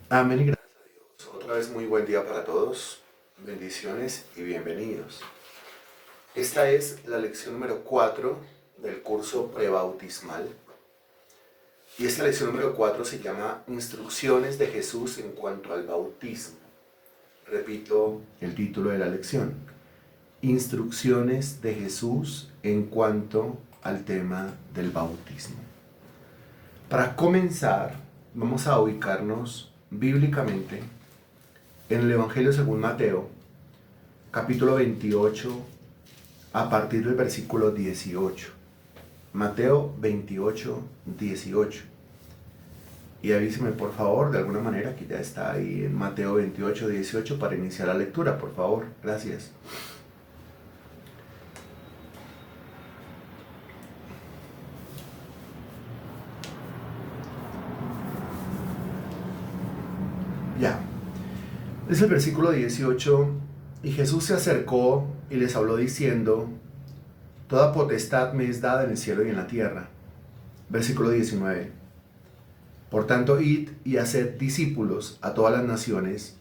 Amén y gracias a Dios. Otra vez muy buen día para todos. Bendiciones y bienvenidos. Esta es la lección número 4 del curso prebautismal. Y esta lección número 4 se llama Instrucciones de Jesús en cuanto al bautismo. Repito el título de la lección. Instrucciones de Jesús en cuanto al tema del bautismo. Para comenzar, vamos a ubicarnos bíblicamente en el Evangelio según Mateo, capítulo 28, a partir del versículo 18. Mateo 28, 18. Y avíseme por favor, de alguna manera, que ya está ahí en Mateo 28, 18 para iniciar la lectura, por favor. Gracias. Ya. Es el versículo 18. Y Jesús se acercó y les habló diciendo: Toda potestad me es dada en el cielo y en la tierra. Versículo 19. Por tanto, id y haced discípulos a todas las naciones,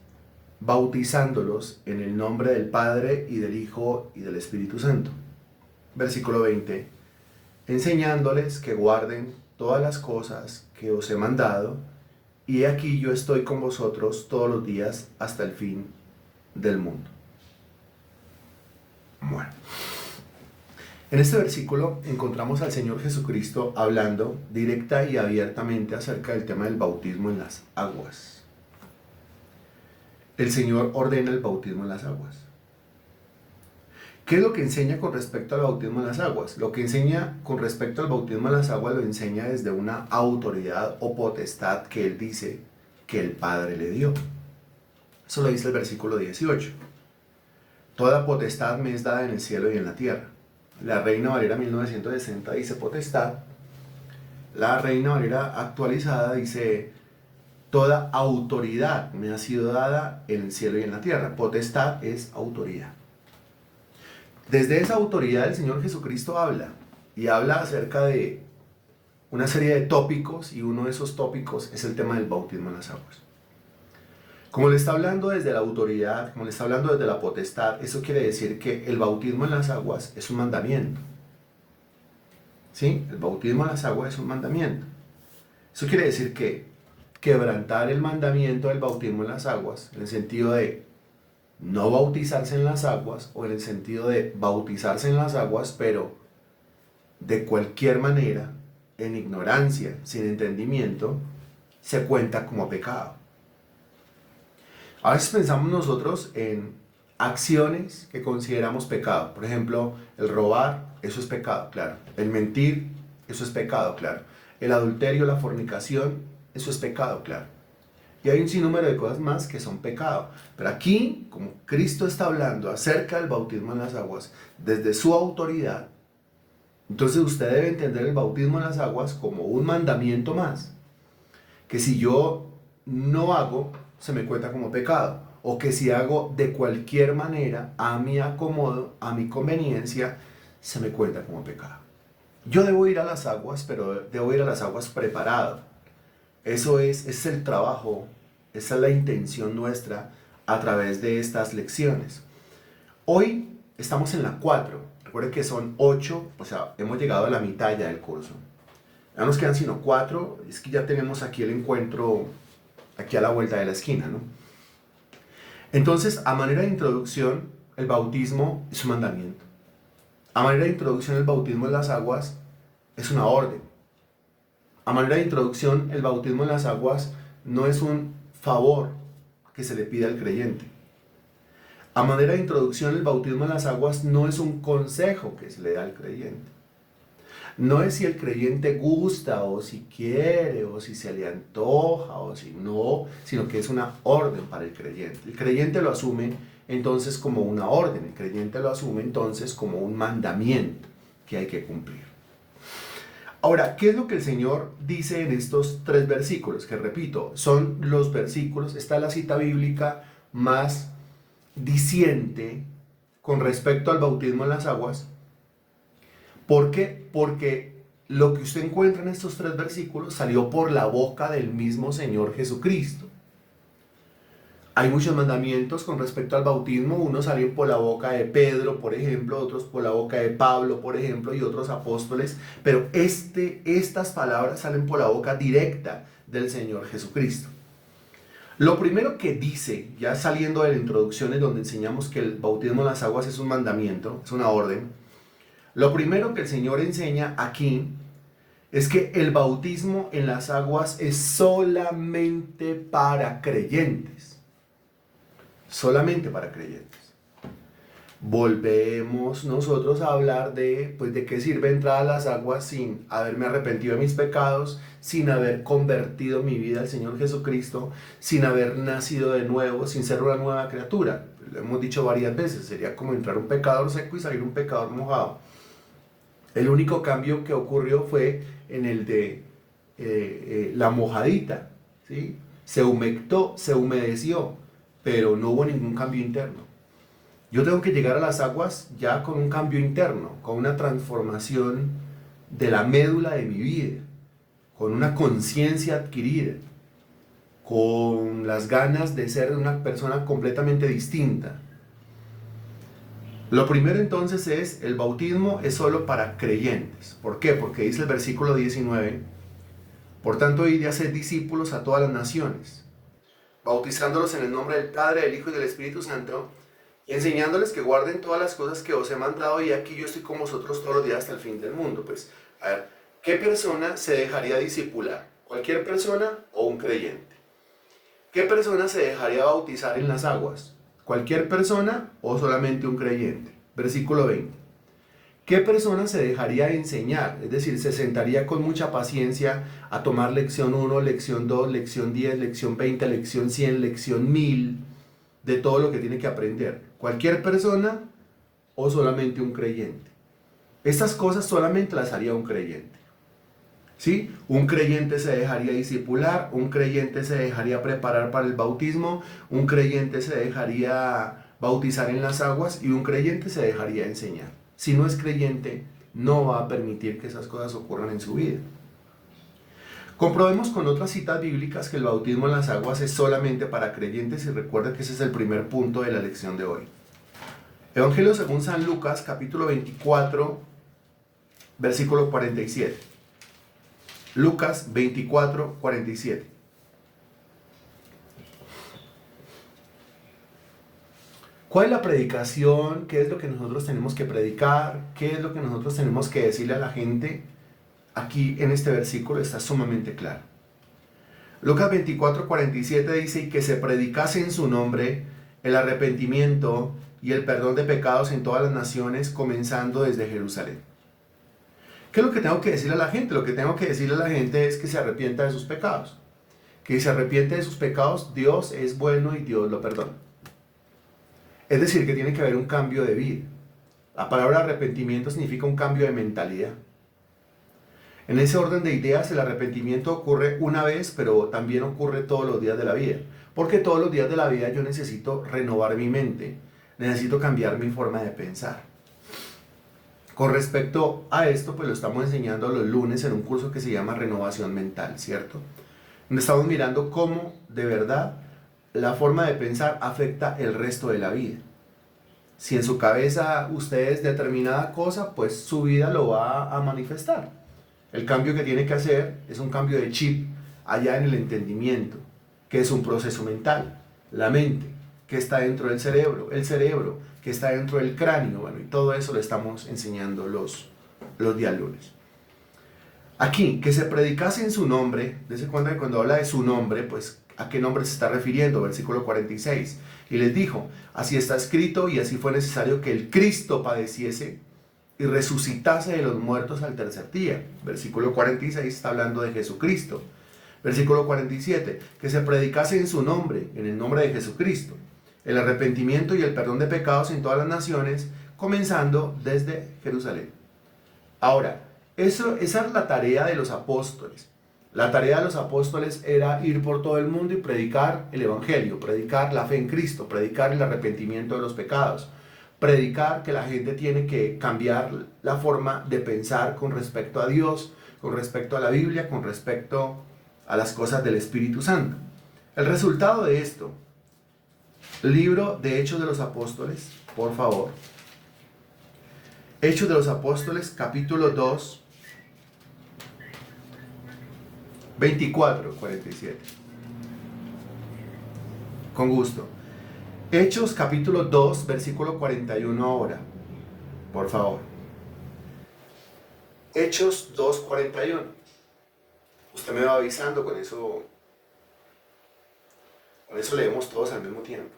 bautizándolos en el nombre del Padre y del Hijo y del Espíritu Santo. Versículo 20. Enseñándoles que guarden todas las cosas que os he mandado, y aquí yo estoy con vosotros todos los días hasta el fin del mundo. Bueno, en este versículo encontramos al Señor Jesucristo hablando directa y abiertamente acerca del tema del bautismo en las aguas. El Señor ordena el bautismo en las aguas. ¿Qué es lo que enseña con respecto al bautismo en las aguas? Lo que enseña con respecto al bautismo en las aguas lo enseña desde una autoridad o potestad que Él dice que el Padre le dio. Eso lo dice el versículo 18. Toda potestad me es dada en el cielo y en la tierra. La Reina Valera 1960 dice potestad. La Reina Valera actualizada dice: toda autoridad me ha sido dada en el cielo y en la tierra. Potestad es autoridad. Desde esa autoridad el Señor Jesucristo habla, y habla acerca de una serie de tópicos, y uno de esos tópicos es el tema del bautismo en las aguas. Como le está hablando desde la autoridad, como le está hablando desde la potestad, eso quiere decir que el bautismo en las aguas es un mandamiento. ¿Sí? El bautismo en las aguas es un mandamiento. Eso quiere decir que quebrantar el mandamiento del bautismo en las aguas, en el sentido de no bautizarse en las aguas, o en el sentido de bautizarse en las aguas, pero de cualquier manera, en ignorancia, sin entendimiento, se cuenta como pecado. A veces pensamos nosotros en acciones que consideramos pecado. Por ejemplo, el robar, eso es pecado, claro. El mentir, eso es pecado, claro. El adulterio, la fornicación, eso es pecado, claro. Y hay un sinnúmero de cosas más que son pecado. Pero aquí, como Cristo está hablando acerca del bautismo en las aguas, desde su autoridad, entonces usted debe entender el bautismo en las aguas como un mandamiento más. Que si yo no hago, se me cuenta como pecado. O que si hago de cualquier manera, a mi acomodo, a mi conveniencia, se me cuenta como pecado. Yo debo ir a las aguas, pero debo ir a las aguas preparado. Ese es el trabajo, esa es la intención nuestra a través de estas lecciones. Hoy estamos en la 4, recuerden que son 8, o sea, hemos llegado a la mitad ya del curso. Ya nos quedan sino 4, es que ya tenemos aquí el encuentro, aquí a la vuelta de la esquina, ¿no? Entonces, a manera de introducción, el bautismo es un mandamiento. A manera de introducción, el bautismo en las aguas es una orden. A manera de introducción, el bautismo en las aguas no es un favor que se le pide al creyente. A manera de introducción, el bautismo en las aguas no es un consejo que se le da al creyente. No es si el creyente gusta o si quiere o si se le antoja o si no, sino que es una orden para el creyente. El creyente lo asume entonces como una orden, el creyente lo asume entonces como un mandamiento que hay que cumplir. Ahora, ¿qué es lo que el Señor dice en estos 3 versículos? Que repito, son los versículos, esta es la cita bíblica más diciente con respecto al bautismo en las aguas. ¿Por qué? Porque lo que usted encuentra en estos 3 versículos salió por la boca del mismo Señor Jesucristo. Hay muchos mandamientos con respecto al bautismo, unos salen por la boca de Pedro, por ejemplo, otros por la boca de Pablo, por ejemplo, y otros apóstoles, pero estas palabras salen por la boca directa del Señor Jesucristo. Lo primero que dice, ya saliendo de la introducción en donde enseñamos que el bautismo en las aguas es un mandamiento, es una orden, lo primero que el Señor enseña aquí es que el bautismo en las aguas es solamente para creyentes. Solamente para creyentes. Volvemos nosotros a hablar de qué sirve entrar a las aguas sin haberme arrepentido de mis pecados, sin haber convertido mi vida al Señor Jesucristo, sin haber nacido de nuevo, sin ser una nueva criatura. Lo hemos dicho varias veces, sería como entrar un pecador seco y salir un pecador mojado. El único cambio que ocurrió fue en el de la mojadita, ¿sí? Se humectó, se humedeció, pero no hubo ningún cambio interno. Yo tengo que llegar a las aguas ya con un cambio interno, con una transformación de la médula de mi vida, con una conciencia adquirida, con las ganas de ser una persona completamente distinta. Lo primero entonces es, el bautismo es solo para creyentes. ¿Por qué? Porque dice el versículo 19, por tanto, id y haced discípulos a todas las naciones, bautizándolos en el nombre del Padre, del Hijo y del Espíritu Santo, y enseñándoles que guarden todas las cosas que os he mandado, y aquí yo estoy con vosotros todos los días hasta el fin del mundo. Pues, a ver, ¿qué persona se dejaría discipular? ¿Cualquier persona o un creyente? ¿Qué persona se dejaría bautizar en las aguas? ¿Cualquier persona o solamente un creyente? Versículo 20. ¿Qué persona se dejaría enseñar? Es decir, se sentaría con mucha paciencia a tomar lección 1, lección 2, lección 10, lección 20, lección 100, lección 1000, de todo lo que tiene que aprender. ¿Cualquier persona o solamente un creyente? Estas cosas solamente las haría un creyente. ¿Sí? Un creyente se dejaría discipular, un creyente se dejaría preparar para el bautismo, un creyente se dejaría bautizar en las aguas y un creyente se dejaría enseñar. Si no es creyente, no va a permitir que esas cosas ocurran en su vida. Comprobemos con otras citas bíblicas que el bautismo en las aguas es solamente para creyentes, y recuerda que ese es el primer punto de la lección de hoy. Evangelio según San Lucas, capítulo 24, versículo 47. Lucas 24, 47. ¿Cuál es la predicación? ¿Qué es lo que nosotros tenemos que predicar? ¿Qué es lo que nosotros tenemos que decirle a la gente? Aquí en este versículo está sumamente claro. Lucas 24, 47 dice, y que se predicase en su nombre el arrepentimiento y el perdón de pecados en todas las naciones, comenzando desde Jerusalén. ¿Qué es lo que tengo que decirle a la gente? Lo que tengo que decirle a la gente es que se arrepienta de sus pecados. Que si se arrepiente de sus pecados, Dios es bueno y Dios lo perdona. Es decir, que tiene que haber un cambio de vida. La palabra arrepentimiento significa un cambio de mentalidad. En ese orden de ideas, el arrepentimiento ocurre una vez, pero también ocurre todos los días de la vida. Porque todos los días de la vida yo necesito renovar mi mente, necesito cambiar mi forma de pensar. Con respecto a esto, pues lo estamos enseñando los lunes en un curso que se llama Renovación Mental, ¿cierto? Donde estamos mirando cómo de verdad la forma de pensar afecta el resto de la vida. Si en su cabeza usted es determinada cosa, pues su vida lo va a manifestar. El cambio que tiene que hacer es un cambio de chip allá en el entendimiento, que es un proceso mental, la mente, que está dentro del cerebro, el cerebro, que está dentro del cráneo, bueno, y todo eso lo estamos enseñando los días lunes. Aquí, que se predicase en su nombre, dése cuenta que cuando habla de su nombre, pues, ¿a qué nombre se está refiriendo? Versículo 46, y les dijo, así está escrito, y así fue necesario que el Cristo padeciese y resucitase de los muertos al tercer día. Versículo 46 está hablando de Jesucristo. Versículo 47, que se predicase en su nombre, en el nombre de Jesucristo, el arrepentimiento y el perdón de pecados en todas las naciones, comenzando desde Jerusalén. Ahora, esa es la tarea de los apóstoles. La tarea de los apóstoles era ir por todo el mundo y predicar el evangelio, predicar la fe en Cristo, predicar el arrepentimiento de los pecados, predicar que la gente tiene que cambiar la forma de pensar con respecto a Dios, con respecto a la Biblia, con respecto a las cosas del Espíritu Santo. El resultado de esto, libro de Hechos de los Apóstoles, por favor. Hechos de los Apóstoles, capítulo 2, 24, 47. Con gusto. Hechos capítulo 2, versículo 41 ahora. Por favor. Hechos 2, 41. Usted me va avisando, con eso leemos todos al mismo tiempo.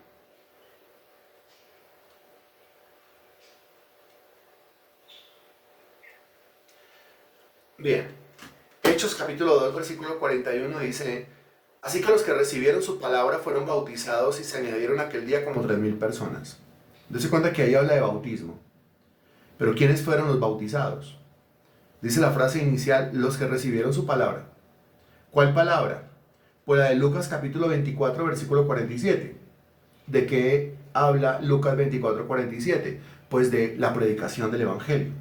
Bien. Hechos capítulo 2, versículo 41 dice: así que los que recibieron su palabra fueron bautizados y se añadieron aquel día como 3,000 personas. Dese cuenta que ahí habla de bautismo. Pero ¿quiénes fueron los bautizados? Dice la frase inicial, los que recibieron su palabra. ¿Cuál palabra? Pues la de Lucas capítulo 24, versículo 47. ¿De qué habla Lucas 24, 47? Pues de la predicación del Evangelio.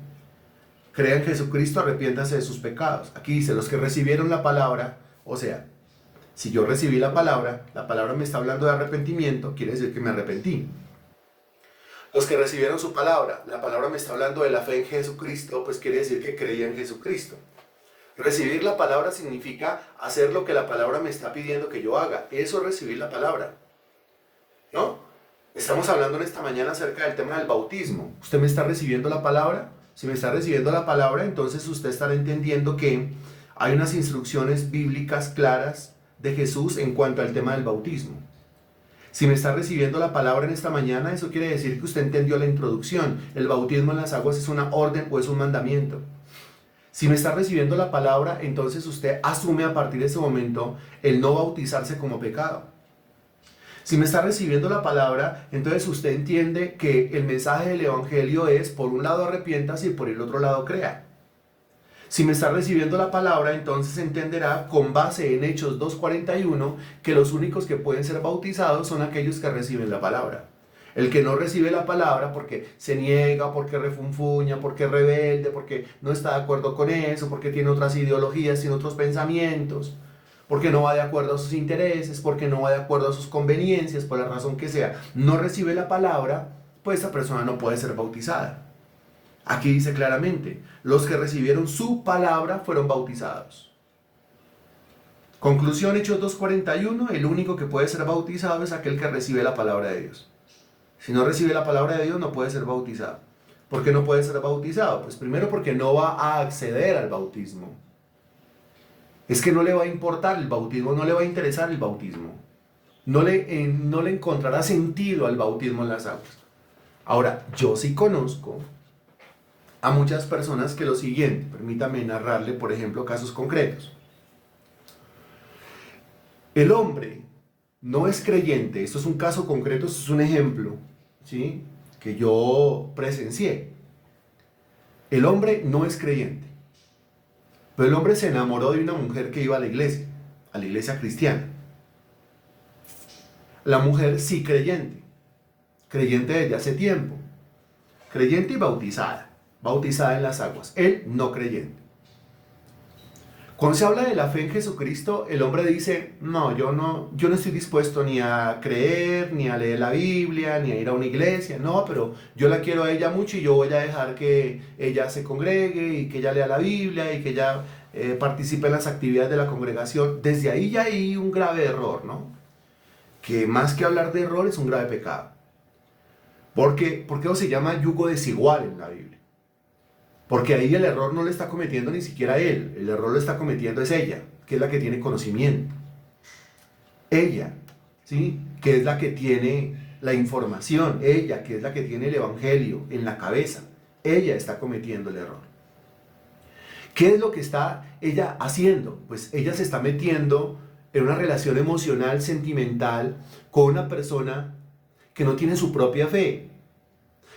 Crea en Jesucristo, arrepiéntase de sus pecados. Aquí dice, los que recibieron la palabra, o sea, si yo recibí la palabra me está hablando de arrepentimiento, quiere decir que me arrepentí. Los que recibieron su palabra, la palabra me está hablando de la fe en Jesucristo, pues quiere decir que creía en Jesucristo. Recibir la palabra significa hacer lo que la palabra me está pidiendo que yo haga. Eso es recibir la palabra, ¿no? Estamos hablando en esta mañana acerca del tema del bautismo. ¿Usted me está recibiendo la palabra? Si me está recibiendo la palabra, entonces usted estará entendiendo que hay unas instrucciones bíblicas claras de Jesús en cuanto al tema del bautismo. Si me está recibiendo la palabra en esta mañana, eso quiere decir que usted entendió la introducción. El bautismo en las aguas es una orden o es un mandamiento. Si me está recibiendo la palabra, entonces usted asume a partir de ese momento el no bautizarse como pecado. Si me está recibiendo la palabra, entonces usted entiende que el mensaje del Evangelio es, por un lado arrepiéntase y por el otro lado crea. Si me está recibiendo la palabra, entonces entenderá con base en Hechos 2.41 que los únicos que pueden ser bautizados son aquellos que reciben la palabra. El que no recibe la palabra porque se niega, porque refunfuña, porque es rebelde, porque no está de acuerdo con eso, porque tiene otras ideologías, tiene otros pensamientos, porque no va de acuerdo a sus intereses, porque no va de acuerdo a sus conveniencias, por la razón que sea, no recibe la palabra, pues esa persona no puede ser bautizada. Aquí dice claramente, los que recibieron su palabra fueron bautizados. Conclusión, Hechos 2.41, el único que puede ser bautizado es aquel que recibe la palabra de Dios. Si no recibe la palabra de Dios, no puede ser bautizado. ¿Por qué no puede ser bautizado? Pues primero porque no va a acceder al bautismo. Es que no le va a importar el bautismo, no le va a interesar el bautismo. No le encontrará sentido al bautismo en las aguas. Ahora, yo sí conozco a muchas personas que lo siguiente, permítame narrarle, por ejemplo, casos concretos. El hombre no es creyente, esto es un caso concreto, esto es un ejemplo, ¿sí?, que yo presencié. El hombre no es creyente, pero el hombre se enamoró de una mujer que iba a la iglesia cristiana. La mujer sí creyente desde hace tiempo, creyente y bautizada en las aguas, él no creyente. Cuando se habla de la fe en Jesucristo, el hombre dice, no, yo no estoy dispuesto ni a creer, ni a leer la Biblia, ni a ir a una iglesia, no, pero yo la quiero a ella mucho y yo voy a dejar que ella se congregue y que ella lea la Biblia y que ella participe en las actividades de la congregación. Desde ahí ya hay un grave error, ¿no? Que más que hablar de error es un grave pecado. ¿Por qué eso se llama yugo desigual en la Biblia? Porque ahí el error no lo está cometiendo ni siquiera él, el error lo está cometiendo es ella, que es la que tiene conocimiento. Ella, ¿sí?, que es la que tiene la información, ella, que es la que tiene el Evangelio en la cabeza, ella está cometiendo el error. ¿Qué es lo que está ella haciendo? Pues ella se está metiendo en una relación emocional, sentimental, con una persona que no tiene su propia fe,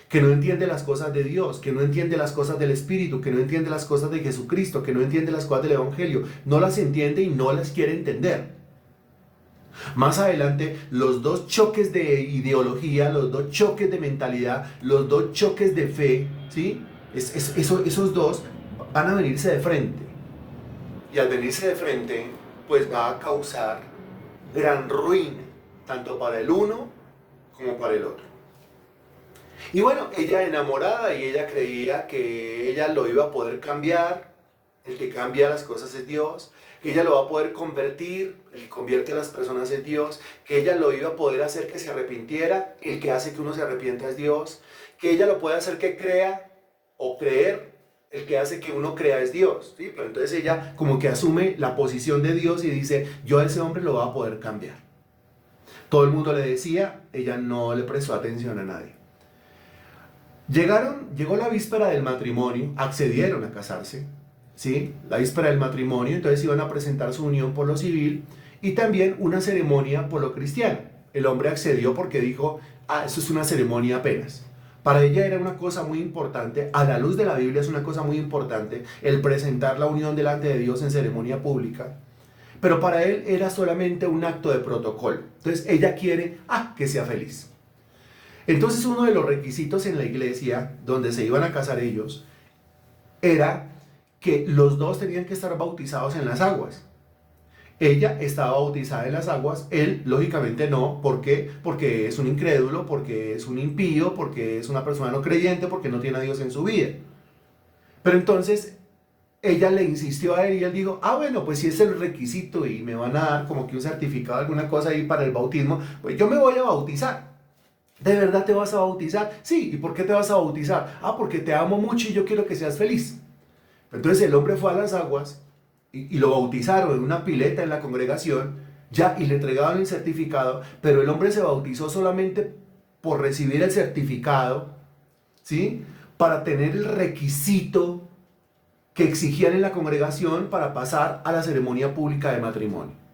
que no entiende las cosas de Dios, que no entiende las cosas del Espíritu, que no entiende las cosas de Jesucristo, que no entiende las cosas del Evangelio, no las entiende y no las quiere entender. Más adelante, los dos choques de ideología, los dos choques de mentalidad, los dos choques de fe, ¿sí?, esos dos van a venirse de frente. y al venirse de frente, pues va a causar gran ruina, tanto para el uno como para el otro. Y bueno, ella enamorada y ella creía que ella lo iba a poder cambiar, el que cambia las cosas es Dios, que ella lo va a poder convertir, el que convierte a las personas es Dios, que ella lo iba a poder hacer que se arrepintiera, el que hace que uno se arrepienta es Dios, que ella lo puede hacer que crea o creer, el que hace que uno crea es Dios, ¿sí? Pero entonces ella como que asume la posición de Dios y dice, yo a ese hombre lo voy a poder cambiar. Todo el mundo le decía, ella no le prestó atención a nadie. Llegó la víspera del matrimonio, accedieron a casarse, ¿sí? La víspera del matrimonio, entonces iban a presentar su unión por lo civil y también una ceremonia por lo cristiano. El hombre accedió porque dijo, eso es una ceremonia apenas. Para ella era una cosa muy importante, a la luz de la Biblia es una cosa muy importante el presentar la unión delante de Dios en ceremonia pública. Pero para él era solamente un acto de protocolo. Entonces ella quiere, que sea feliz. Entonces uno de los requisitos en la iglesia donde se iban a casar ellos era que los dos tenían que estar bautizados en las aguas. Ella estaba bautizada en las aguas, él lógicamente no. ¿Por qué? Porque es un incrédulo, porque es un impío, porque es una persona no creyente, porque no tiene a Dios en su vida. Pero entonces ella le insistió a él y él dijo, bueno, pues si es el requisito y me van a dar como que un certificado, alguna cosa ahí para el bautismo, pues yo me voy a bautizar. ¿De verdad te vas a bautizar? Sí. ¿Y por qué te vas a bautizar? Porque te amo mucho y yo quiero que seas feliz. Entonces el hombre fue a las aguas y lo bautizaron en una pileta en la congregación, ya, y le entregaban el certificado, pero el hombre se bautizó solamente por recibir el certificado, ¿sí? Para tener el requisito que exigían en la congregación para pasar a la ceremonia pública de matrimonio.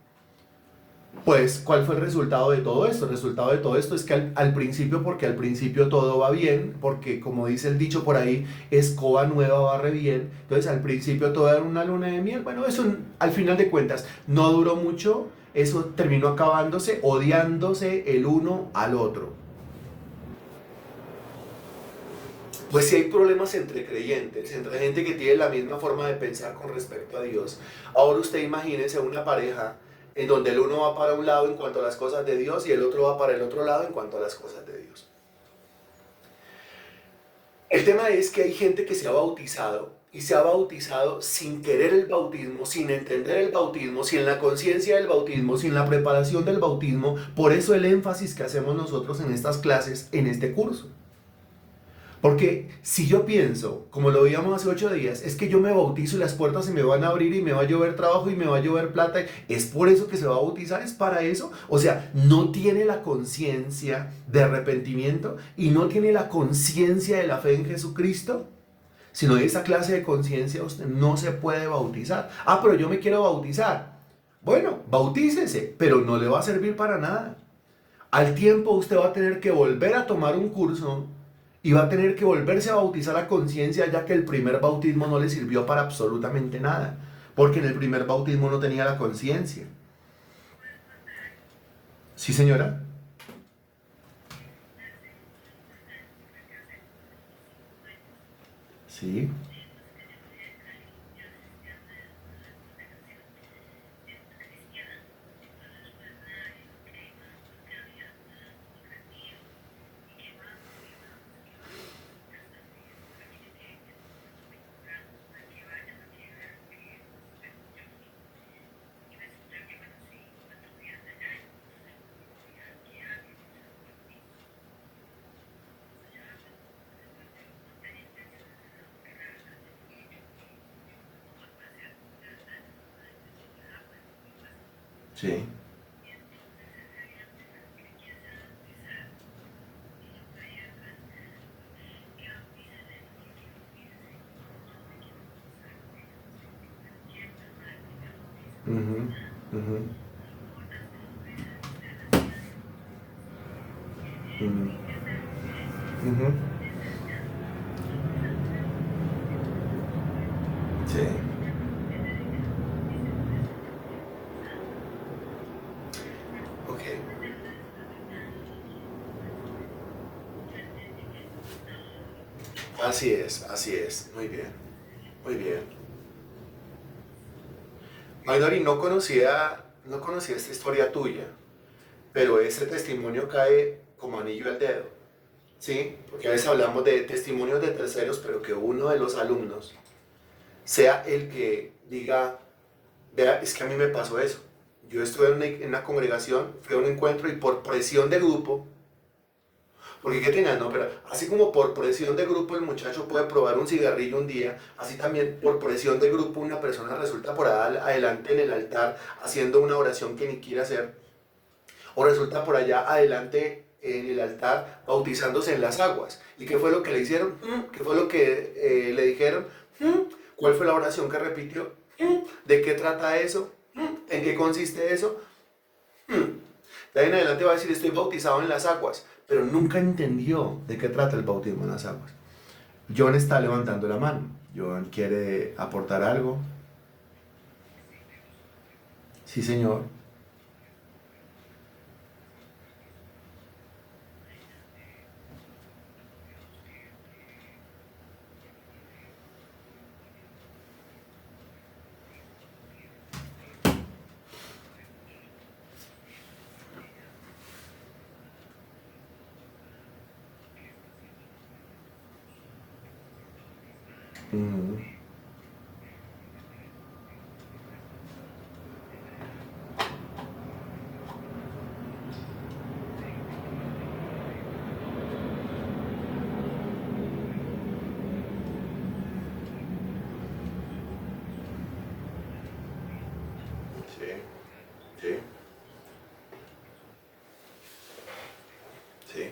Pues, ¿cuál fue el resultado de todo esto? El resultado de todo esto es que al principio, porque al principio todo va bien, porque como dice el dicho por ahí, escoba nueva barre bien, entonces al principio todo era una luna de miel. Bueno, eso al final de cuentas no duró mucho, eso terminó acabándose, odiándose el uno al otro. Pues si hay problemas entre creyentes, entre gente que tiene la misma forma de pensar con respecto a Dios, ahora usted imagínese una pareja en donde el uno va para un lado en cuanto a las cosas de Dios y el otro va para el otro lado en cuanto a las cosas de Dios. El tema es que hay gente que se ha bautizado y se ha bautizado sin querer el bautismo, sin entender el bautismo, sin la conciencia del bautismo, sin la preparación del bautismo. Por eso el énfasis que hacemos nosotros en estas clases, en este curso. Porque si yo pienso, como lo veíamos hace 8 días, es que yo me bautizo y las puertas se me van a abrir y me va a llover trabajo y me va a llover plata, ¿es por eso que se va a bautizar? ¿Es para eso? O sea, no tiene la conciencia de arrepentimiento y no tiene la conciencia de la fe en Jesucristo. Si no hay esa clase de conciencia, usted no se puede bautizar. Pero yo me quiero bautizar. Bueno, bautícese, pero no le va a servir para nada. Al tiempo usted va a tener que volver a tomar un curso y va a tener que volverse a bautizar a conciencia, ya que el primer bautismo no le sirvió para absolutamente nada, porque en el primer bautismo no tenía la conciencia. ¿Sí, señora? Sí. Sí. Ujú, ujú, ujú, ujú. Sí. Ok. Así es, así es. Muy bien, muy bien. Maynori, no conocía esta historia tuya, pero ese testimonio cae como anillo al dedo, ¿sí? Porque a veces hablamos de testimonios de terceros, pero que uno de los alumnos sea el que diga, vea, es que a mí me pasó eso. Yo estuve en una congregación, fui a un encuentro y por presión de grupo, porque ¿qué tenía? No, pero así como por presión de grupo el muchacho puede probar un cigarrillo un día, así también por presión de grupo una persona resulta por allá adelante en el altar haciendo una oración que ni quiere hacer, o resulta por allá adelante en el altar bautizándose en las aguas. ¿Y qué fue lo que le hicieron? ¿Qué fue lo que le dijeron? ¿Cuál fue la oración que repitió? ¿De qué trata eso? ¿En qué consiste eso? De ahí en adelante va a decir, estoy bautizado en las aguas, pero nunca entendió de qué trata el bautismo en las aguas. John está levantando la mano. John quiere aportar algo. Sí, señor. Ujú. Sí, sí, sí.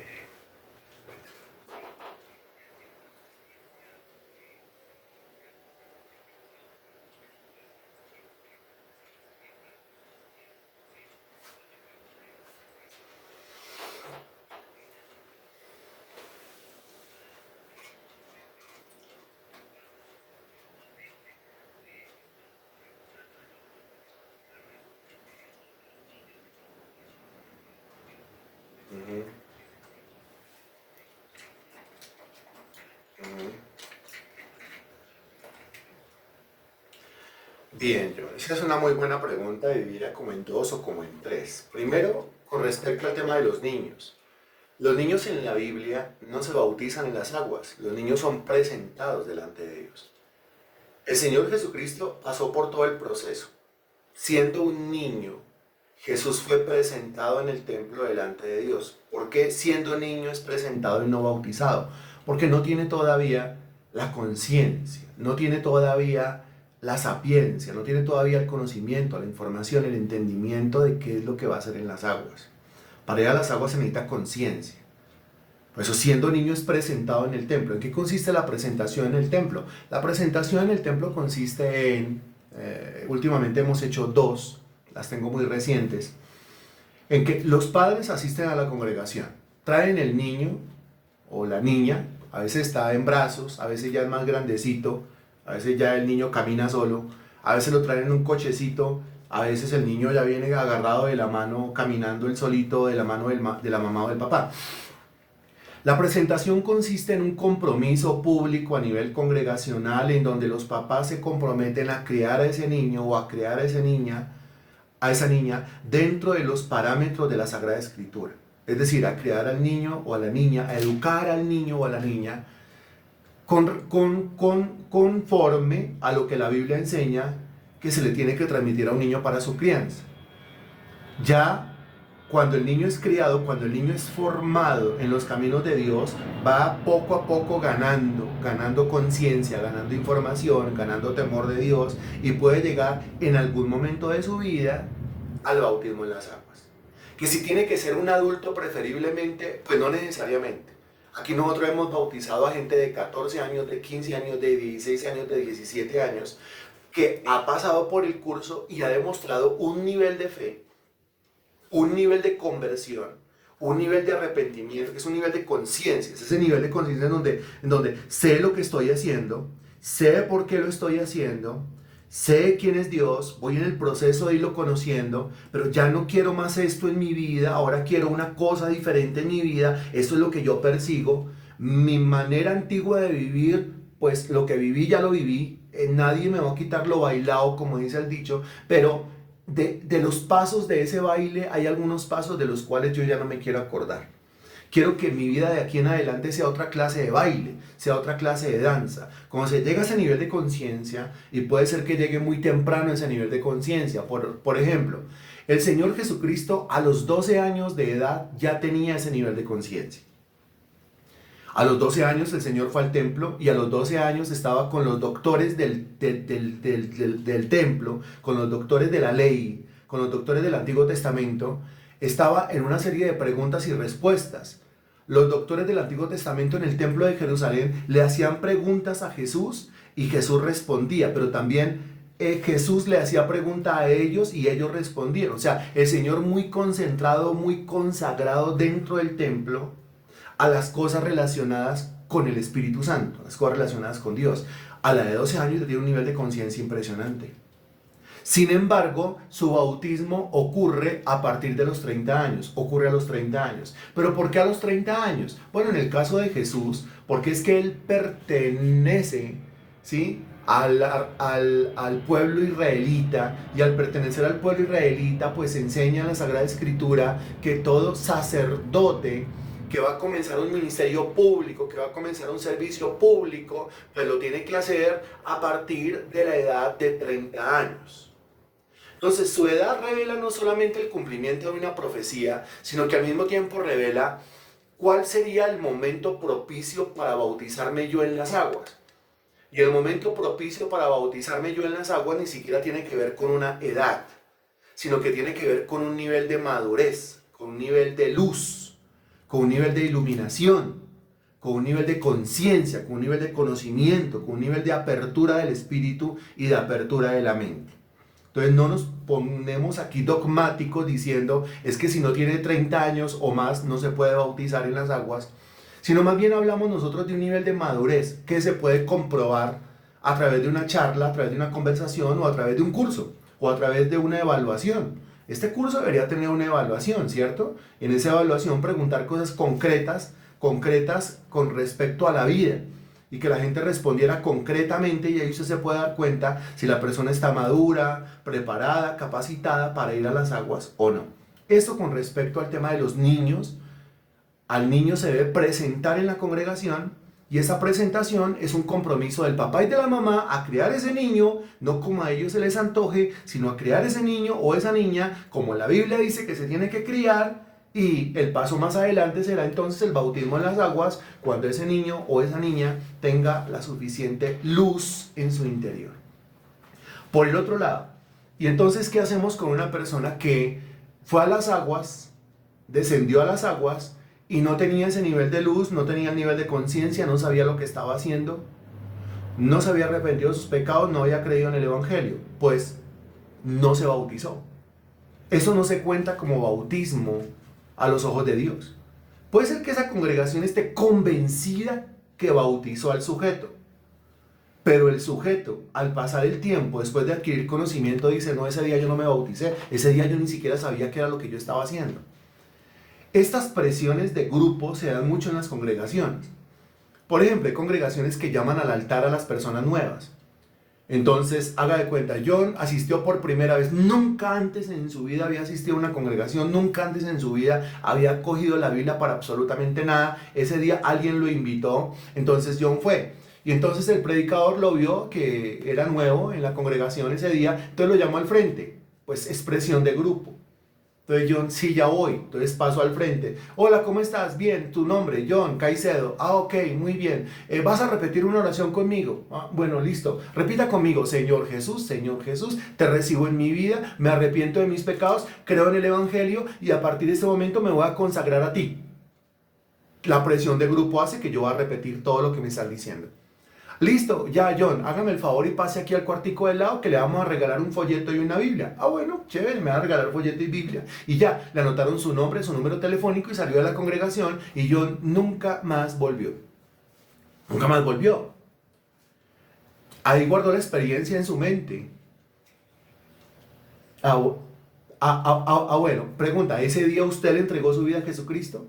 Ujú, ujú. Bien, John, esa es una muy buena pregunta, dividida como en dos o como en tres. Primero, con respecto al tema de los niños. Los niños en la Biblia no se bautizan en las aguas, los niños son presentados delante de Dios. El Señor Jesucristo pasó por todo el proceso. Siendo un niño, Jesús fue presentado en el templo delante de Dios. ¿Por qué siendo niño es presentado y no bautizado? Porque no tiene todavía la conciencia, no tiene todavía la sapiencia, no tiene todavía el conocimiento, la información, el entendimiento de qué es lo que va a hacer en las aguas. Para ir a las aguas se necesita conciencia. Por eso siendo niño es presentado en el templo. ¿En qué consiste la presentación en el templo? La presentación en el templo consiste en, últimamente hemos hecho dos, las tengo muy recientes, en que los padres asisten a la congregación, traen el niño o la niña, a veces está en brazos, a veces ya es más grandecito, a veces ya el niño camina solo, a veces lo traen en un cochecito, a veces el niño ya viene agarrado de la mano, caminando él solito de la mano de la mamá o del papá. La presentación consiste en un compromiso público a nivel congregacional en donde los papás se comprometen a criar a ese niño o a criar a esa niña dentro de los parámetros de la Sagrada Escritura. Es decir, a criar al niño o a la niña, a educar al niño o a la niña conforme a lo que la Biblia enseña que se le tiene que transmitir a un niño para su crianza. Ya cuando el niño es criado, cuando el niño es formado en los caminos de Dios, va poco a poco ganando conciencia, ganando información, ganando temor de Dios y puede llegar en algún momento de su vida al bautismo en las aguas. Que si tiene que ser un adulto preferiblemente, pues no necesariamente. Aquí nosotros hemos bautizado a gente de 14 años, de 15 años, de 16 años, de 17 años, que ha pasado por el curso y ha demostrado un nivel de fe, un nivel de conversión, un nivel de arrepentimiento, que es un nivel de conciencia. Es ese nivel de conciencia en donde sé lo que estoy haciendo, sé por qué lo estoy haciendo, sé quién es Dios, voy en el proceso de irlo conociendo, pero ya no quiero más esto en mi vida, ahora quiero una cosa diferente en mi vida, esto es lo que yo persigo. Mi manera antigua de vivir, pues lo que viví ya lo viví, nadie me va a quitar lo bailado, como dice el dicho, pero de los pasos de ese baile hay algunos pasos de los cuales yo ya no me quiero acordar. Quiero que mi vida de aquí en adelante sea otra clase de baile, sea otra clase de danza. Cuando se llega a ese nivel de conciencia, y puede ser que llegue muy temprano a ese nivel de conciencia, por ejemplo, el Señor Jesucristo a los 12 años de edad ya tenía ese nivel de conciencia. A los 12 años el Señor fue al templo y a los 12 años estaba con los doctores del templo, con los doctores de la ley, con los doctores del Antiguo Testamento. Estaba en una serie de preguntas y respuestas. Los doctores del Antiguo Testamento en el templo de Jerusalén le hacían preguntas a Jesús y Jesús respondía, pero también Jesús le hacía pregunta a ellos y ellos respondieron. O sea, el Señor muy concentrado, muy consagrado dentro del templo a las cosas relacionadas con el Espíritu Santo, las cosas relacionadas con Dios. A la de 12 años tiene un nivel de conciencia impresionante. Sin embargo, su bautismo ocurre a partir de los 30 años, ocurre a los 30 años. ¿Pero por qué a los 30 años? Bueno, en el caso de Jesús, porque es que él pertenece, ¿sí?, al pueblo israelita, y al pertenecer al pueblo israelita, pues enseña en la Sagrada Escritura que todo sacerdote que va a comenzar un ministerio público, que va a comenzar un servicio público, pues lo tiene que hacer a partir de la edad de 30 años. Entonces, su edad revela no solamente el cumplimiento de una profecía, sino que al mismo tiempo revela cuál sería el momento propicio para bautizarme yo en las aguas. Y el momento propicio para bautizarme yo en las aguas ni siquiera tiene que ver con una edad, sino que tiene que ver con un nivel de madurez, con un nivel de luz, con un nivel de iluminación, con un nivel de conciencia, con un nivel de conocimiento, con un nivel de apertura del espíritu y de apertura de la mente. Entonces no nos ponemos aquí dogmáticos diciendo es que si no tiene 30 años o más no se puede bautizar en las aguas, sino más bien hablamos nosotros de un nivel de madurez que se puede comprobar a través de una charla, a través de una conversación o a través de un curso o a través de una evaluación. Este curso debería tener una evaluación, ¿cierto? En esa evaluación preguntar cosas concretas con respecto a la vida, y que la gente respondiera concretamente, y ahí usted se puede dar cuenta si la persona está madura, preparada, capacitada para ir a las aguas o no. Esto con respecto al tema de los niños. Al niño se debe presentar en la congregación, y esa presentación es un compromiso del papá y de la mamá a criar ese niño, no como a ellos se les antoje, sino a criar ese niño o esa niña como la Biblia dice que se tiene que criar. Y el paso más adelante será entonces el bautismo en las aguas, cuando ese niño o esa niña tenga la suficiente luz en su interior. Por el otro lado, ¿y entonces qué hacemos con una persona que fue a las aguas, descendió a las aguas y no tenía ese nivel de luz, no tenía el nivel de conciencia, no sabía lo que estaba haciendo, no se había arrepentido de sus pecados, no había creído en el Evangelio? Pues no se bautizó. Eso no se cuenta como bautismo a los ojos de Dios. Puede ser que esa congregación esté convencida que bautizó al sujeto, pero el sujeto, al pasar el tiempo, después de adquirir conocimiento, dice: no, ese día yo no me bauticé, ese día yo ni siquiera sabía qué era lo que yo estaba haciendo. Estas presiones de grupo se dan mucho en las congregaciones. Por ejemplo, hay congregaciones que llaman al altar a las personas nuevas. Entonces, haga de cuenta, John asistió por primera vez, nunca antes en su vida había asistido a una congregación, nunca antes en su vida había cogido la Biblia para absolutamente nada. Ese día alguien lo invitó, entonces John fue. Y entonces el predicador lo vio que era nuevo en la congregación ese día, entonces lo llamó al frente, pues expresión de grupo. Entonces John, sí, ya voy. Entonces paso al frente. Hola, ¿cómo estás? Bien, tu nombre, John Caicedo. Ah, ok, muy bien. ¿Vas a repetir una oración conmigo? Ah, bueno, listo. Repita conmigo: Señor Jesús, te recibo en mi vida, me arrepiento de mis pecados, creo en el Evangelio y a partir de este momento me voy a consagrar a ti. La presión de grupo hace que yo voy a repetir todo lo que me están diciendo. Listo, ya John, hágame el favor y pase aquí al cuartico del lado que le vamos a regalar un folleto y una Biblia. Ah, bueno, chévere, me va a regalar folleto y Biblia. Y ya, le anotaron su nombre, su número telefónico y salió de la congregación, y John nunca más volvió. Nunca más volvió. Ahí guardó la experiencia en su mente. Bueno, pregunta, ¿ese día usted le entregó su vida a Jesucristo?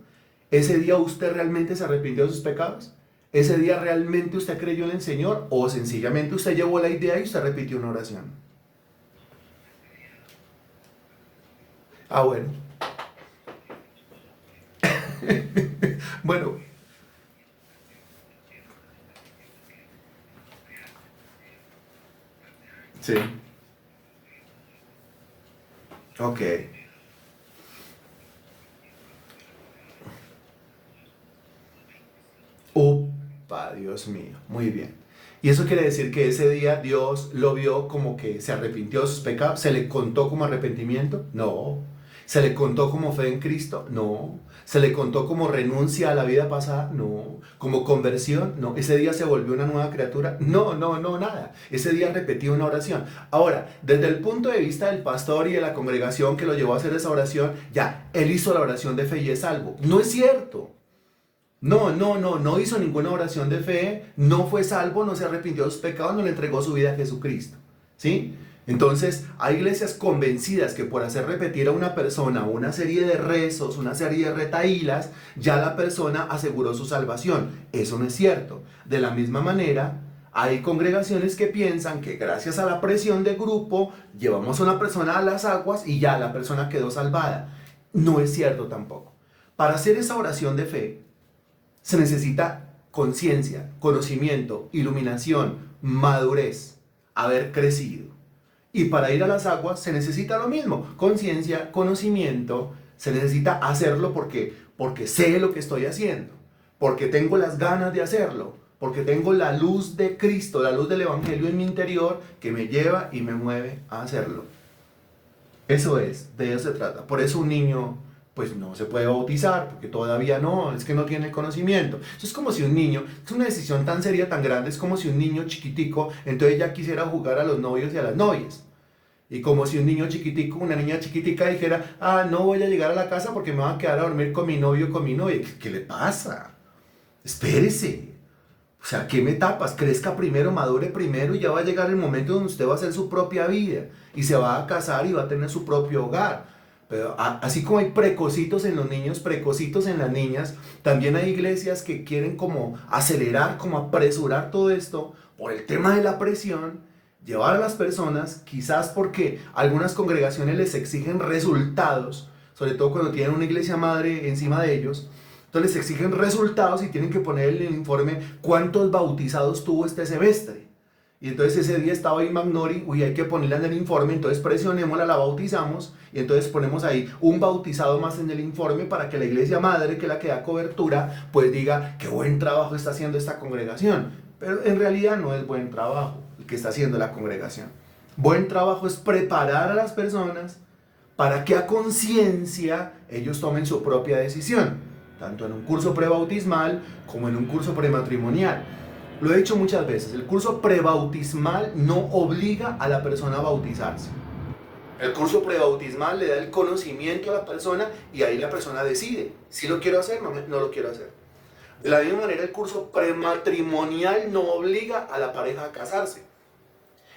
¿Ese día usted realmente se arrepintió de sus pecados? ¿Ese día realmente usted creyó en el Señor o sencillamente usted llevó la idea y usted repitió una oración? Ah, bueno. Bueno, sí. Ok. Upa, Dios mío. Muy bien. ¿Y eso quiere decir que ese día Dios lo vio como que se arrepintió de sus pecados? ¿Se le contó como arrepentimiento? No. ¿Se le contó como fe en Cristo? No. ¿Se le contó como renuncia a la vida pasada? No. ¿Como conversión? No. ¿Ese día se volvió una nueva criatura? No, no, no, nada. Ese día repetí una oración. Ahora, desde el punto de vista del pastor y de la congregación que lo llevó a hacer esa oración, ya, él hizo la oración de fe y es salvo. No es cierto. No, no, no, no hizo ninguna oración de fe, no fue salvo, no se arrepintió de sus pecados, no le entregó su vida a Jesucristo. ¿Sí? Entonces, hay iglesias convencidas que por hacer repetir a una persona una serie de rezos, una serie de retaílas, ya la persona aseguró su salvación. Eso no es cierto. De la misma manera, hay congregaciones que piensan que gracias a la presión de grupo, llevamos a una persona a las aguas y ya la persona quedó salvada. No es cierto tampoco. Para hacer esa oración de fe, se necesita conciencia, conocimiento, iluminación, madurez, haber crecido. Y para ir a las aguas se necesita lo mismo, conciencia, conocimiento, se necesita hacerlo porque sé lo que estoy haciendo, porque tengo las ganas de hacerlo, porque tengo la luz de Cristo, la luz del Evangelio en mi interior que me lleva y me mueve a hacerlo. Eso es, de eso se trata. Por eso un niño pues no se puede bautizar, porque todavía no, es que no tiene conocimiento. Eso es como si un niño, es una decisión tan seria, tan grande, es como si un niño chiquitico, entonces ya quisiera jugar a los novios y a las novias. Y como si un niño chiquitico, una niña chiquitica dijera, ah, no voy a llegar a la casa porque me voy a quedar a dormir con mi novio o con mi novia. ¿Qué le pasa? Espérese. O sea, ¿qué me tapas? Crezca primero, madure primero y ya va a llegar el momento donde usted va a hacer su propia vida y se va a casar y va a tener su propio hogar. Pero así como hay precocitos en los niños, precocitos en las niñas, también hay iglesias que quieren como acelerar, como apresurar todo esto por el tema de la presión, llevar a las personas, quizás porque algunas congregaciones les exigen resultados, sobre todo cuando tienen una iglesia madre encima de ellos, entonces les exigen resultados y tienen que poner en el informe cuántos bautizados tuvo este semestre. Y entonces ese día estaba ahí Magnori, uy, hay que ponerla en el informe, entonces presionémosla, la bautizamos y entonces ponemos ahí un bautizado más en el informe para que la iglesia madre, que es la que da cobertura, pues diga qué buen trabajo está haciendo esta congregación. Pero en realidad no es buen trabajo el que está haciendo la congregación. Buen trabajo es preparar a las personas para que a conciencia ellos tomen su propia decisión, tanto en un curso prebautismal como en un curso prematrimonial. Lo he dicho muchas veces, el curso prebautismal no obliga a la persona a bautizarse. El curso prebautismal le da el conocimiento a la persona y ahí la persona decide si lo quiero hacer o no lo quiero hacer. De la misma manera, el curso prematrimonial no obliga a la pareja a casarse.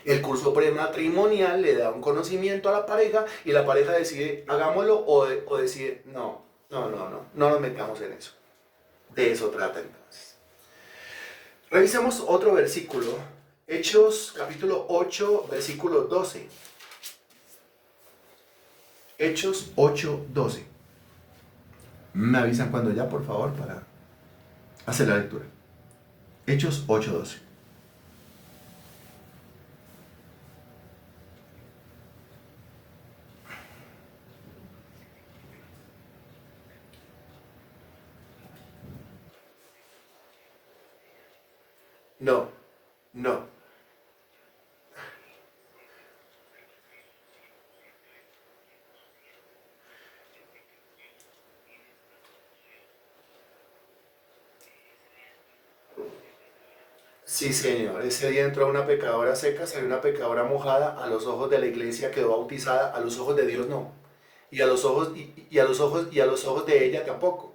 El curso prematrimonial le da un conocimiento a la pareja y la pareja decide hagámoslo o decide no, no, no, no, no nos metamos en eso. De eso trata entonces. Revisemos otro versículo, Hechos capítulo 8, versículo 12. Hechos 8, 12. Me avisan cuando ya, por favor, para hacer la lectura. Hechos 8, 12. No, no. Sí, señor. Ese día entró una pecadora seca, salió una pecadora mojada, a los ojos de la iglesia quedó bautizada, a los ojos de Dios no. Y a los ojos, y a los ojos, y a los ojos de ella tampoco.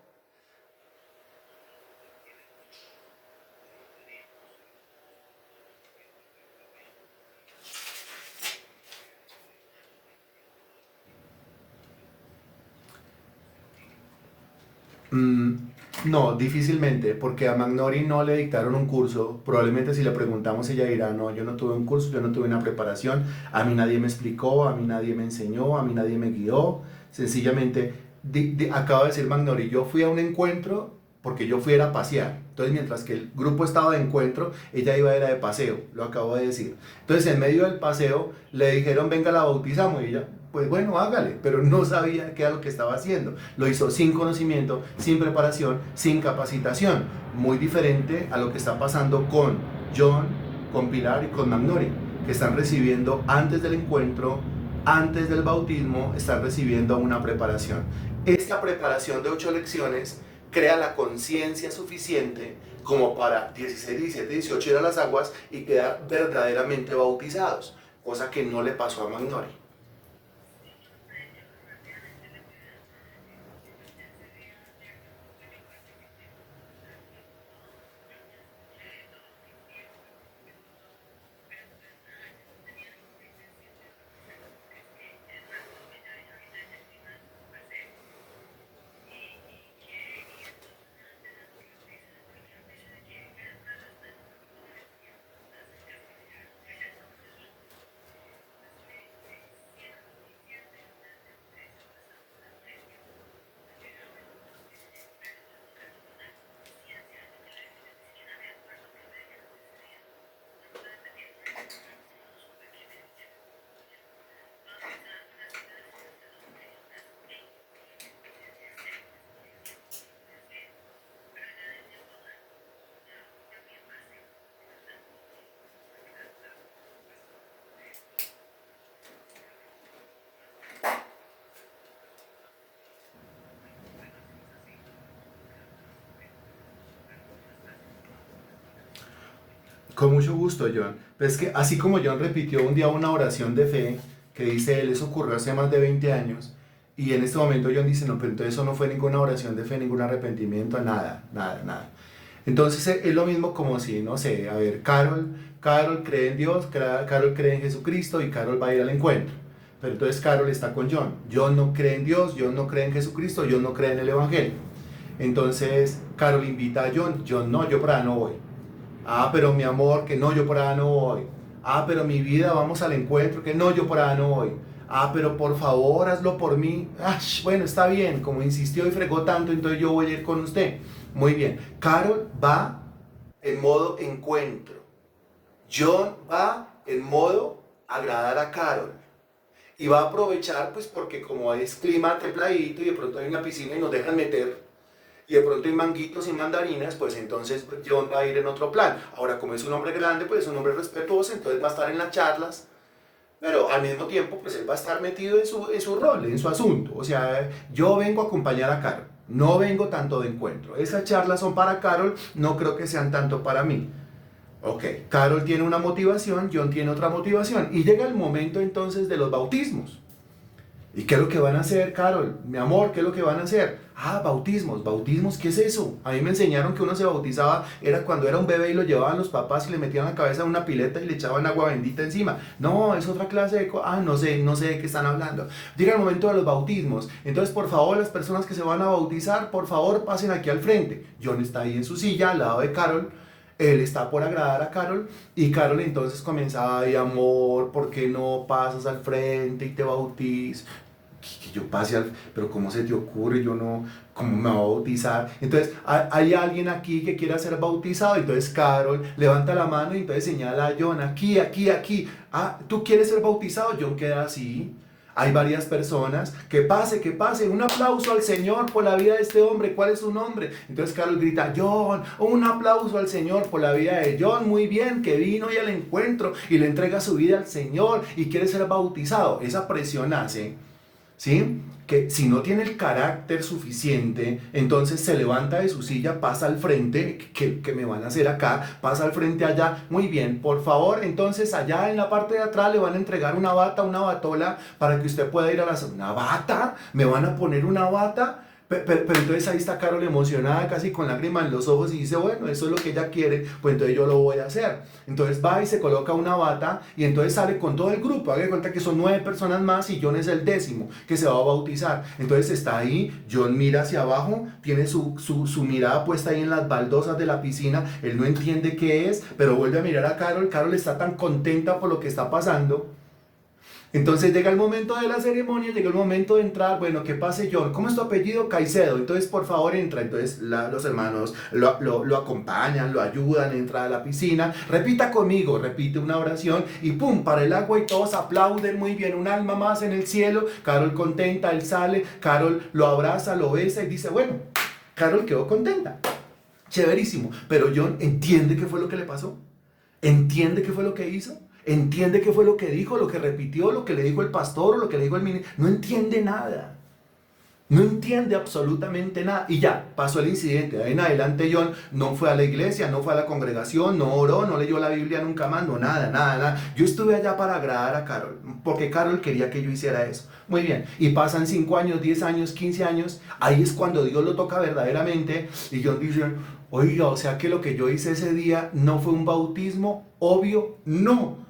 No, difícilmente, porque a Magnori no le dictaron un curso. Probablemente si le preguntamos ella dirá, no, yo no tuve un curso, yo no tuve una preparación, a mí nadie me explicó, a mí nadie me enseñó, a mí nadie me guió. Sencillamente, acaba de decir Magnori, yo fui a un encuentro porque yo fui a pasear. Entonces, mientras que el grupo estaba de encuentro, ella iba era de paseo, lo acabo de decir. Entonces, en medio del paseo, le dijeron, venga, la bautizamos, y ella, pues bueno, hágale, pero no sabía qué era lo que estaba haciendo. Lo hizo sin conocimiento, sin preparación, sin capacitación. Muy diferente a lo que está pasando con John, con Pilar y con Magnori, que están recibiendo antes del encuentro, antes del bautismo, están recibiendo una preparación. Esta preparación de 8 lecciones crea la conciencia suficiente como para 16, 17, 18 ir a las aguas y quedar verdaderamente bautizados, cosa que no le pasó a Magnori. Con mucho gusto, John. Pero es que así como John repitió un día una oración de fe que dice él, eso ocurrió hace más de 20 años, y en este momento John dice, no, pero entonces eso no fue ninguna oración de fe, ningún arrepentimiento, nada, nada, nada. Entonces es lo mismo como si, no sé, a ver, Carol cree en Dios, Carol cree en Jesucristo y Carol va a ir al encuentro. Pero entonces Carol está con John. John no cree en Dios, John no cree en Jesucristo, John no cree en el Evangelio. Entonces Carol invita a John, John no, yo para allá no voy. Ah, pero mi amor, que no, yo por allá no voy. Ah, pero mi vida, vamos al encuentro, que no, yo por allá no voy. Ah, pero por favor, hazlo por mí. Ah, bueno, está bien, como insistió y fregó tanto, entonces yo voy a ir con usted. Muy bien. Carol va en modo encuentro. John va en modo agradar a Carol. Y va a aprovechar, pues porque como es clima templadito y de pronto hay una piscina y nos dejan meter, y de pronto hay manguitos y mandarinas, pues entonces John va a ir en otro plan. Ahora, como es un hombre grande, pues es un hombre respetuoso, entonces va a estar en las charlas, pero al mismo tiempo, pues él va a estar metido en su rol, en su asunto. O sea, yo vengo a acompañar a Carol, no vengo tanto de encuentro. Esas charlas son para Carol, no creo que sean tanto para mí. Ok, Carol tiene una motivación, John tiene otra motivación, y llega el momento entonces de los bautismos. ¿Y qué es lo que van a hacer, Carol? Mi amor, ¿qué es lo que van a hacer? Ah, bautismos. ¿Bautismos? ¿Qué es eso? A mí me enseñaron que uno se bautizaba era cuando era un bebé y lo llevaban los papás y le metían la cabeza en una pileta y le echaban agua bendita encima. No, es otra clase de... Ah, no sé, no sé de qué están hablando. Llega el momento de los bautismos. Entonces, por favor, las personas que se van a bautizar, por favor, pasen aquí al frente. John está ahí en su silla, al lado de Carol. Él está por agradar a Carol y Carol entonces comienza, ay amor, ¿por qué no pasas al frente y te bautizas? Que yo pase al... Pero ¿cómo se te ocurre? Yo no... ¿Cómo me voy a bautizar? Entonces, hay alguien aquí que quiera ser bautizado. Entonces, Carol levanta la mano y entonces señala a John, aquí, aquí, aquí. Ah, ¿tú quieres ser bautizado? John queda así. Hay varias personas. Que pase, que pase. Un aplauso al Señor por la vida de este hombre. ¿Cuál es su nombre? Entonces Carol grita, John. Un aplauso al Señor por la vida de John. Muy bien, que vino y al encuentro y le entrega su vida al Señor y quiere ser bautizado. Esa presión hace, ¿sí?, que si no tiene el carácter suficiente, entonces se levanta de su silla, pasa al frente, que me van a hacer acá, pasa al frente allá, muy bien, por favor, entonces allá en la parte de atrás le van a entregar una bata, una batola, para que usted pueda ir a la... ¿Una bata? ¿Me van a poner una bata? Pero entonces ahí está Carol emocionada, casi con lágrimas en los ojos y dice, bueno, eso es lo que ella quiere, pues entonces yo lo voy a hacer. Entonces va y se coloca una bata y entonces sale con todo el grupo. Haga de cuenta que son 9 personas más y John es el 10º que se va a bautizar. Entonces está ahí, John mira hacia abajo, tiene su mirada puesta ahí en las baldosas de la piscina, él no entiende qué es, pero vuelve a mirar a Carol. Carol está tan contenta por lo que está pasando. Entonces llega el momento de la ceremonia, llega el momento de entrar. Bueno, que pase John. ¿Cómo es tu apellido? Caicedo. Entonces, por favor, entra. Entonces los hermanos lo acompañan, lo ayudan, entra a la piscina. Repita conmigo, repite una oración y ¡pum! Para el agua y todos aplauden muy bien. Un alma más en el cielo. Carol contenta, él sale. Carol lo abraza, lo besa y dice, bueno, Carol quedó contenta. Chéverísimo. Pero John entiende qué fue lo que le pasó. ¿Entiende qué fue lo que hizo? ¿Entiende qué fue lo que dijo, lo que repitió, lo que le dijo el pastor o lo que le dijo el ministro? No entiende nada. No entiende absolutamente nada. Y ya, pasó el incidente. De ahí en adelante John no fue a la iglesia, no fue a la congregación, no oró, no leyó la Biblia nunca más, no, nada. Yo estuve allá para agradar a Carol, porque Carol quería que yo hiciera eso. Muy bien. Y pasan 5 años, 10 años, 15 años. Ahí es cuando Dios lo toca verdaderamente. Y John dice, oiga, o sea que lo que yo hice ese día no fue un bautismo. Obvio, no.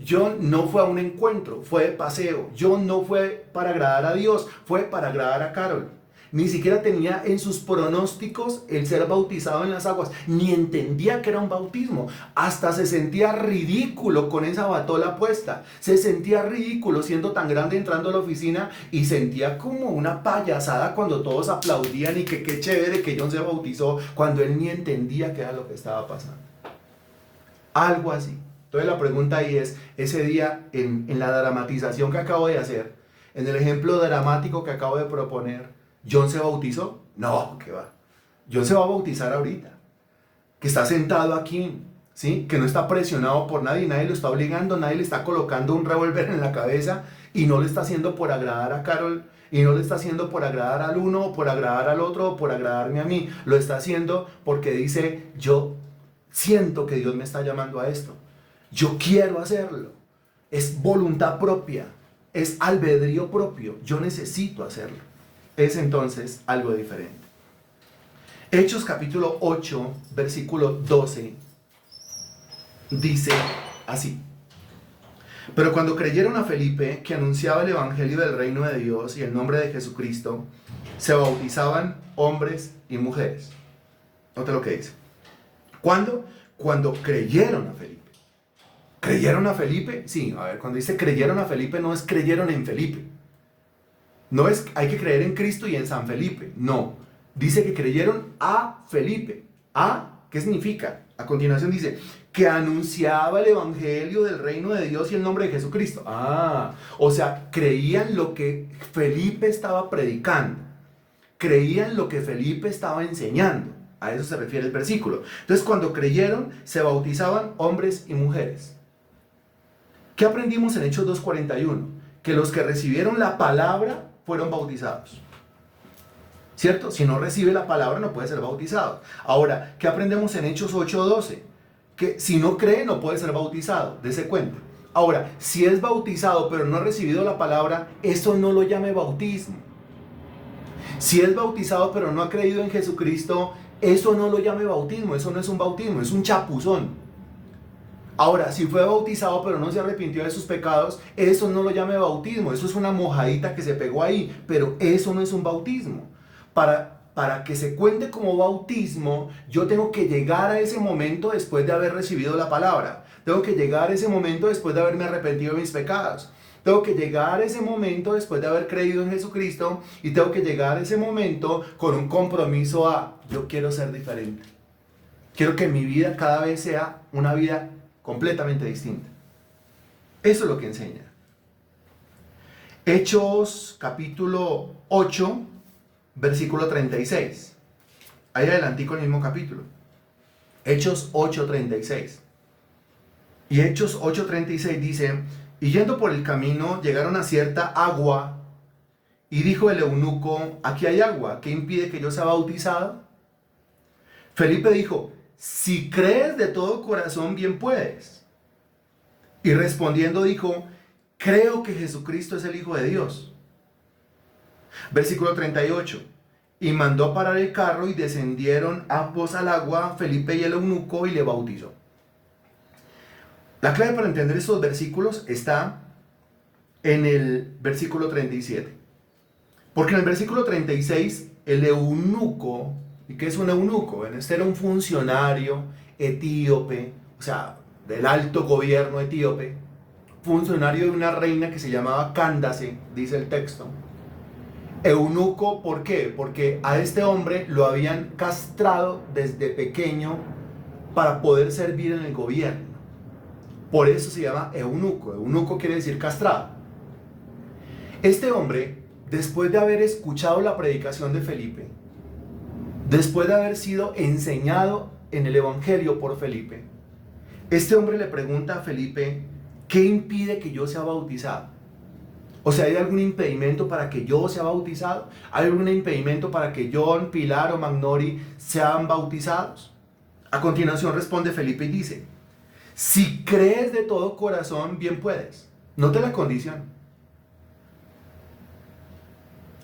John no fue a un encuentro, fue de paseo. John no fue para agradar a Dios, fue para agradar a Carol. Ni siquiera tenía en sus pronósticos el ser bautizado en las aguas, ni entendía que era un bautismo. Hasta se sentía ridículo con esa batola puesta. Se sentía ridículo siendo tan grande entrando a la oficina y sentía como una payasada cuando todos aplaudían y que qué chévere que John se bautizó cuando él ni entendía qué era lo que estaba pasando. Algo así. Entonces la pregunta ahí es, ese día en la dramatización que acabo de hacer, en el ejemplo dramático que acabo de proponer, ¿John se bautizó? No, ¿qué va? John se va a bautizar ahorita, que está sentado aquí, ¿sí? Que no está presionado por nadie, nadie lo está obligando, nadie le está colocando un revólver en la cabeza y no lo está haciendo por agradar a Carol y no lo está haciendo por agradar al uno o por agradar al otro o por agradarme a mí, lo está haciendo porque dice, yo siento que Dios me está llamando a esto. Yo quiero hacerlo. Es voluntad propia. Es albedrío propio. Yo necesito hacerlo. Es entonces algo diferente. Hechos capítulo 8, versículo 12, dice así. Pero cuando creyeron a Felipe, que anunciaba el evangelio del reino de Dios y el nombre de Jesucristo, se bautizaban hombres y mujeres. Nota lo que dice. ¿Cuándo? Cuando creyeron a Felipe. ¿Creyeron a Felipe? Sí, a ver, cuando dice creyeron a Felipe no es creyeron en Felipe. No es hay que creer en Cristo y en San Felipe. No, dice que creyeron a Felipe. ¿A? ¿Qué significa? A continuación dice que anunciaba el evangelio del reino de Dios y el nombre de Jesucristo. O sea, creían lo que Felipe estaba predicando. Creían lo que Felipe estaba enseñando. A eso se refiere el versículo. Entonces, cuando creyeron, se bautizaban hombres y mujeres. ¿Qué aprendimos en Hechos 2:41? Que los que recibieron la palabra fueron bautizados. ¿Cierto? Si no recibe la palabra no puede ser bautizado. Ahora, ¿qué aprendemos en Hechos 8:12? Que si no cree no puede ser bautizado. Dese cuenta. Ahora, si es bautizado pero no ha recibido la palabra, eso no lo llame bautismo. Si es bautizado pero no ha creído en Jesucristo, eso no lo llame bautismo. Eso no es un bautismo, es un chapuzón. Ahora, si fue bautizado pero no se arrepintió de sus pecados, eso no lo llame bautismo, eso es una mojadita que se pegó ahí, pero eso no es un bautismo. Para que se cuente como bautismo, yo tengo que llegar a ese momento después de haber recibido la palabra. Tengo que llegar a ese momento después de haberme arrepentido de mis pecados. Tengo que llegar a ese momento después de haber creído en Jesucristo y tengo que llegar a ese momento con un compromiso a, yo quiero ser diferente. Quiero que mi vida cada vez sea una vida completamente distinta. Eso es lo que enseña. Hechos capítulo 8, versículo 36. Ahí adelantico el mismo capítulo. Hechos 8:36. Y Hechos 8:36 dice, y yendo por el camino llegaron a cierta agua, y dijo el eunuco, aquí hay agua, ¿qué impide que yo sea bautizado? Felipe dijo, si crees de todo corazón, bien puedes. Y respondiendo dijo, creo que Jesucristo es el Hijo de Dios. Versículo 38. y mandó parar el carro y descendieron ambos al agua, Felipe y el eunuco, y le bautizó. La clave para entender estos versículos está en el versículo 37. Porque en el versículo 36, el eunuco, ¿y qué es un eunuco? Este era un funcionario etíope, o sea, del alto gobierno etíope, funcionario de una reina que se llamaba Cándace, dice el texto. Eunuco, ¿por qué? Porque a este hombre lo habían castrado desde pequeño para poder servir en el gobierno. Por eso se llama eunuco. Eunuco quiere decir castrado. Este hombre, después de haber escuchado la predicación de Felipe, después de haber sido enseñado en el Evangelio por Felipe, este hombre le pregunta a Felipe, ¿qué impide que yo sea bautizado? O sea, ¿hay algún impedimento para que yo sea bautizado? ¿Hay algún impedimento para que John, Pilar o Magnori sean bautizados? A continuación responde Felipe y dice, si crees de todo corazón, bien puedes. Note la condición.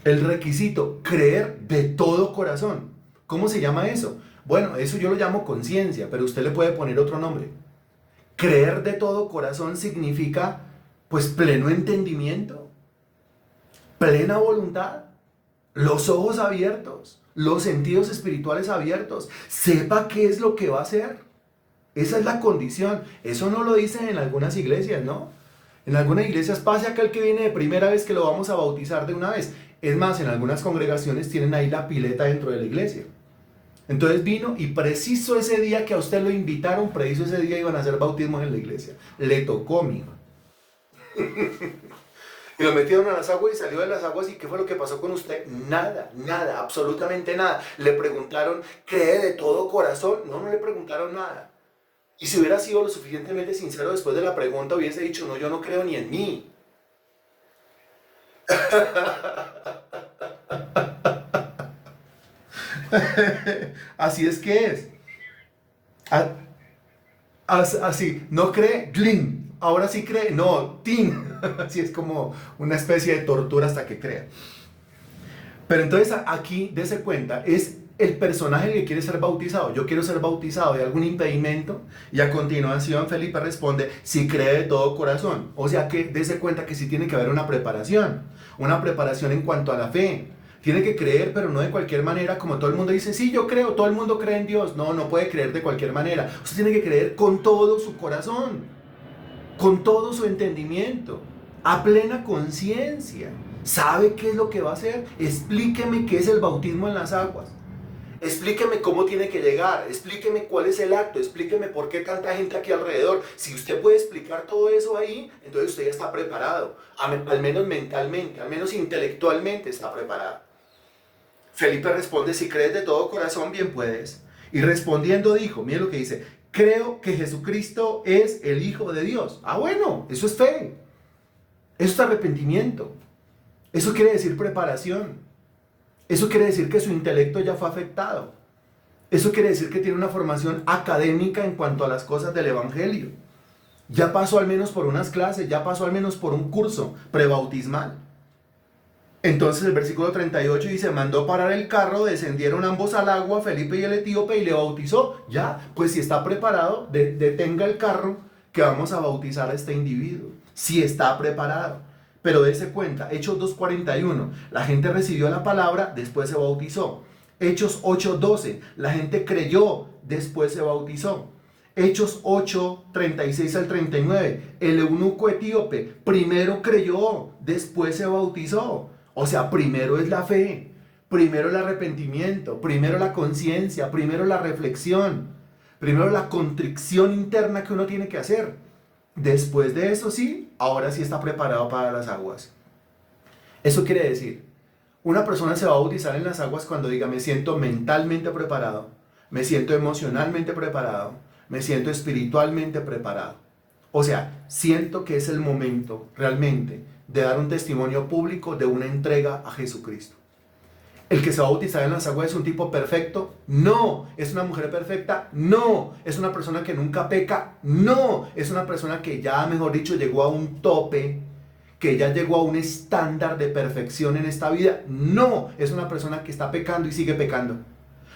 El requisito, creer de todo corazón. ¿Cómo se llama eso? Bueno, eso yo lo llamo conciencia, pero usted le puede poner otro nombre. Creer de todo corazón significa, pues, pleno entendimiento, plena voluntad, los ojos abiertos, los sentidos espirituales abiertos. Sepa qué es lo que va a hacer. Esa es la condición. Eso no lo dicen en algunas iglesias, ¿no? En algunas iglesias pase aquel que viene de primera vez que lo vamos a bautizar de una vez. Es más, en algunas congregaciones tienen ahí la pileta dentro de la iglesia. Entonces vino y preciso ese día que a usted lo invitaron, preciso ese día iban a hacer bautismos en la iglesia. Le tocó, mijo. Y lo metieron a las aguas y salió de las aguas. ¿Y qué fue lo que pasó con usted? Nada, nada, absolutamente nada. Le preguntaron, ¿cree de todo corazón? No, no le preguntaron nada. Y si hubiera sido lo suficientemente sincero después de la pregunta, hubiese dicho, no, yo no creo ni en mí. Así es que es. Así, no cree, glin. Ahora sí cree, no, tin. Así es como una especie de tortura hasta que crea. Pero entonces aquí, dése cuenta, es el personaje que quiere ser bautizado. Yo quiero ser bautizado, ¿hay algún impedimento? Y a continuación Felipe responde, si cree de todo corazón. O sea que dése cuenta que sí tiene que haber una preparación en cuanto a la fe. Tiene que creer, pero no de cualquier manera, como todo el mundo dice, sí, yo creo, todo el mundo cree en Dios. No, no puede creer de cualquier manera. Usted tiene que creer con todo su corazón, con todo su entendimiento, a plena conciencia. ¿Sabe qué es lo que va a hacer? Explíqueme qué es el bautismo en las aguas. Explíqueme cómo tiene que llegar, explíqueme cuál es el acto, explíqueme por qué tanta gente aquí alrededor. Si usted puede explicar todo eso ahí, entonces usted ya está preparado, al menos mentalmente, al menos intelectualmente está preparado. Felipe responde, si crees de todo corazón, bien puedes. Y respondiendo dijo, miren lo que dice, creo que Jesucristo es el Hijo de Dios. Ah, bueno, eso es fe, eso es arrepentimiento, eso quiere decir preparación. Eso quiere decir que su intelecto ya fue afectado. Eso quiere decir que tiene una formación académica en cuanto a las cosas del Evangelio. Ya pasó al menos por unas clases, ya pasó al menos por un curso prebautismal. Entonces el versículo 38 dice, mandó parar el carro, descendieron ambos al agua, Felipe y el etíope, y le bautizó. Ya, pues si está preparado, detenga el carro, que vamos a bautizar a este individuo. Si está preparado. Pero dése cuenta, Hechos 2:41, la gente recibió la palabra, después se bautizó. Hechos 8:12, la gente creyó, después se bautizó. Hechos 8:36 al 39, el eunuco etíope primero creyó, después se bautizó. O sea, primero es la fe, primero el arrepentimiento, primero la conciencia, primero la reflexión, primero la contrición interna que uno tiene que hacer. Después de eso sí, ahora sí está preparado para las aguas. Eso quiere decir, una persona se va a bautizar en las aguas cuando diga, me siento mentalmente preparado, me siento emocionalmente preparado, me siento espiritualmente preparado. O sea, siento que es el momento realmente de dar un testimonio público de una entrega a Jesucristo. ¿El que se va a bautizar en las aguas es un tipo perfecto? No. ¿Es una mujer perfecta? No. ¿Es una persona que nunca peca? No. Es una persona que ya, mejor dicho, llegó a un tope, que ya llegó a un estándar de perfección en esta vida. No, es una persona que está pecando y sigue pecando.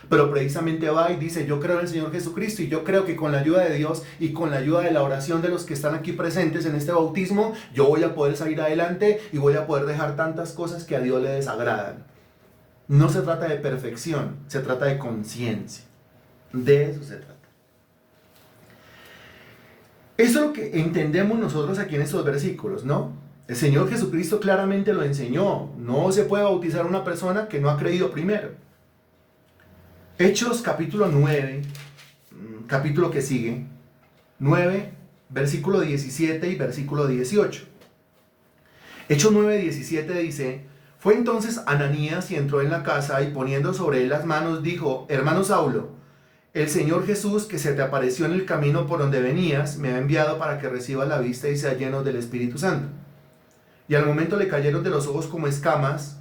Pero precisamente va y dice, yo creo en el Señor Jesucristo y yo creo que con la ayuda de Dios y con la ayuda de la oración de los que están aquí presentes en este bautismo, yo voy a poder salir adelante y voy a poder dejar tantas cosas que a Dios le desagradan. No se trata de perfección, se trata de conciencia. De eso se trata. Eso es lo que entendemos nosotros aquí en estos versículos, ¿no? El Señor Jesucristo claramente lo enseñó. No se puede bautizar a una persona que no ha creído primero. Hechos capítulo 9, capítulo que sigue, 9, versículo 17 y versículo 18. Hechos 9, 17 dice, fue entonces Ananías y entró en la casa y poniendo sobre él las manos dijo, hermano Saulo, el Señor Jesús que se te apareció en el camino por donde venías, me ha enviado para que recibas la vista y sea lleno del Espíritu Santo. Y al momento le cayeron de los ojos como escamas,